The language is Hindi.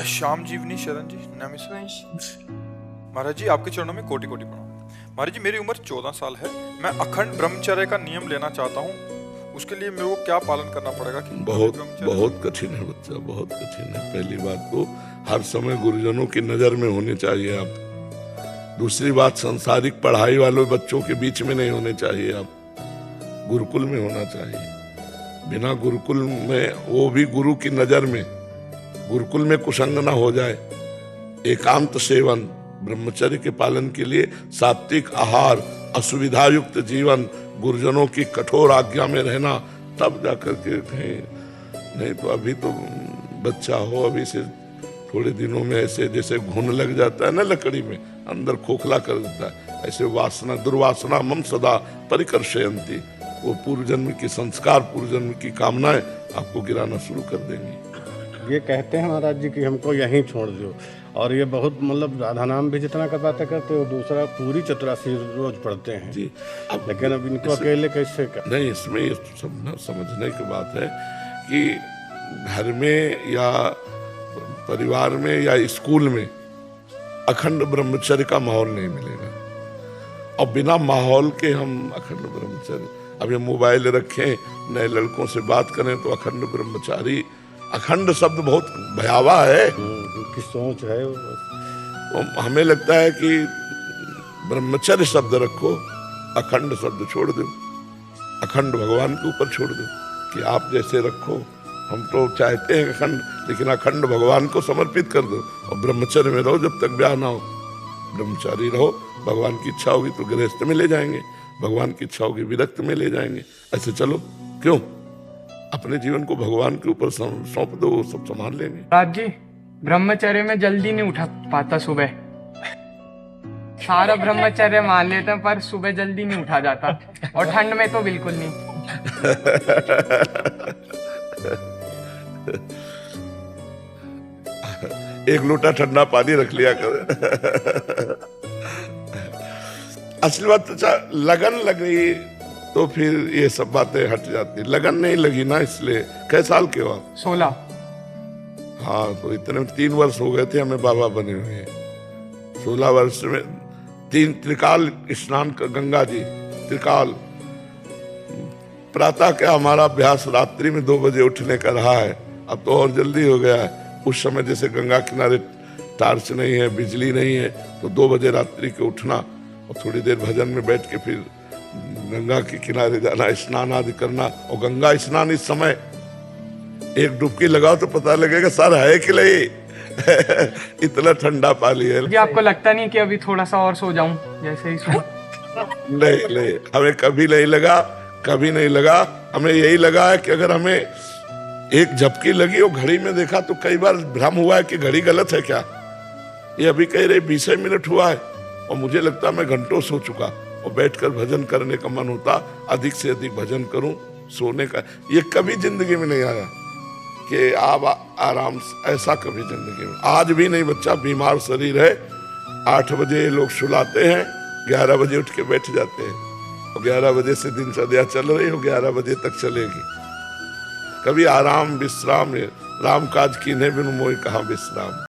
श्याम जीवनी शरण जी नाम से। महाराज जी आपके चरणों में कोटि कोटि प्रणाम। महाराज जी मेरी उम्र 14 साल है, मैं अखंड ब्रह्मचर्य का नियम लेना चाहता हूँ, उसके लिए मेरे को क्या पालन करना पड़ेगा? कि बहुत कठिन है बच्चा, बहुत कठिन है। पहली बात तो हर समय गुरुजनों की नजर में होने चाहिए आप। दूसरी बात, सांसारिक पढ़ाई वाले बच्चों के बीच में नहीं होने चाहिए आप, गुरुकुल में होना चाहिए। बिना गुरुकुल में, वो भी गुरु की नजर में, गुरुकुल में कुसंग न हो जाए। एकांत सेवन, ब्रह्मचर्य के पालन के लिए सात्विक आहार, असुविधा युक्त जीवन, गुरुजनों की कठोर आज्ञा में रहना, तब जाकर के कहीं। नहीं तो अभी तो बच्चा हो, अभी से थोड़े दिनों में ऐसे जैसे घुन लग जाता है ना लकड़ी में, अंदर खोखला कर देता है, ऐसे वासना दुर्वासना मम सदा परिकर्षयन्ति, वो पूर्व जन्म की संस्कार, पूर्व जन्म की कामनाएं आपको गिराना शुरू कर देंगी। ये कहते हैं महाराज जी कि हमको यहीं छोड़ दो, और ये बहुत मतलब राधा नाम भी जितना करवाते करते हो, दूसरा पूरी चतुरासी रोज पढ़ते हैं जी। लेकिन अब इनको अकेले कैसे कर? नहीं, इसमें ये समझने की बात है कि घर में या परिवार में या स्कूल में अखंड ब्रह्मचर्य का माहौल नहीं मिलेगा, और बिना माहौल के हम अखंड ब्रह्मचर्य, अब ये मोबाइल रखें, नए लड़कों से बात करें तो अखंड ब्रह्मचारी, अखंड शब्द बहुत भयावह है, उनकी सोच है। तो हमें लगता है कि ब्रह्मचर्य शब्द रखो, अखंड शब्द छोड़ दो, अखंड भगवान के ऊपर छोड़ दो कि आप जैसे रखो। हम तो चाहते हैं अखंड, लेकिन अखंड भगवान को समर्पित कर दो, और ब्रह्मचर्य में रहो जब तक ब्याह ना हो। ब्रह्मचारी रहो, भगवान की इच्छा होगी तो गृहस्थ में ले जाएंगे, भगवान की इच्छा होगी विरक्त में ले जाएंगे। ऐसे चलो, क्यों अपने जीवन को भगवान के ऊपर सौंप दो, वो सब संभाल लेंगे। राज जी ब्रह्मचर्य में जल्दी नहीं उठा पाता, सुबह सारा ब्रह्मचर्य मान लेते हैं पर सुबह जल्दी नहीं उठा जाता, और ठंड में तो बिल्कुल नहीं। एक लोटा ठंडा पानी रख लिया कर। असली बात तो लगन लग गई तो फिर ये सब बातें हट जाती। लगन नहीं लगी ना, इसलिए। कै साल के हो आप? 16। हाँ, तो इतने 3 वर्ष हो गए थे हमें बाबा बने हुए। 16 वर्ष में 3 त्रिकाल स्नान कर, गंगा जी त्रिकाल। प्रातः का हमारा अभ्यास रात्रि में 2 बजे उठने का रहा है, अब तो और जल्दी हो गया है। उस समय जैसे गंगा किनारे टार्च नहीं है, बिजली नहीं है, तो 2 बजे रात्रि के उठना और थोड़ी देर भजन में बैठ के फिर गंगा के किनारे जाना, स्नान आदि करना। और गंगा स्नान इस समय एक डुबकी लगाओ तो पता लगेगा सर है कि नहीं। इतना ठंडा पानी है। जी आपको लगता नहीं कि अभी थोड़ा सा और सो जाऊं जैसे ही सो? नहीं, हमें कभी नहीं लगा, कभी नहीं लगा। हमें यही लगा है कि अगर हमें एक झपकी लगी और घड़ी में देखा तो कई बार भ्रम हुआ है कि घड़ी गलत है क्या। ये अभी कह रहे 20 मिनट हुआ है, और मुझे लगता मैं घंटों सो चुका, और बैठकर भजन करने का मन होता, अधिक से अधिक भजन करूं, सोने का। ये कभी जिंदगी में नहीं आया कि आप आराम से, ऐसा कभी जिंदगी में आज भी नहीं। बच्चा बीमार शरीर है, 8 बजे लोग सुलाते हैं, 11 बजे उठ के बैठ जाते हैं, और 11 बजे से दिनचर्या चल रही हो, 11 बजे तक चलेगी। कभी आराम विश्राम, राम काज कीन्हे बिनु मोहि कहाँ विश्राम।